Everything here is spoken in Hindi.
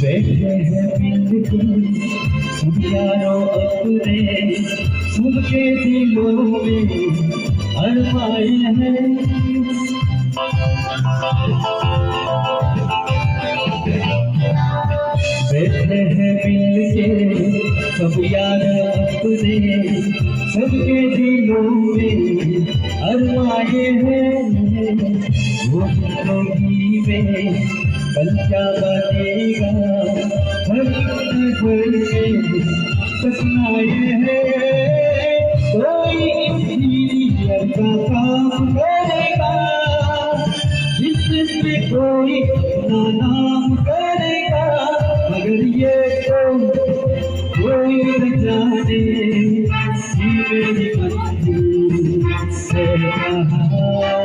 बैठे हैं मिलके सब यारों अपने, सबके दिलों में अरमाए हैं। बैठे हैं मिलके सब यार अपने, सबके दिलों में अरमाए हैं। वो जिंदगी में कल क्या बनेगा, हर घर में सपनाए हैं। कोई इंजीनियर का काम करेगा, जिसमें कोई अपना नाम करेगा, मगर ये तो कोई न जाने कि मेरी मंजिल है कहाँ।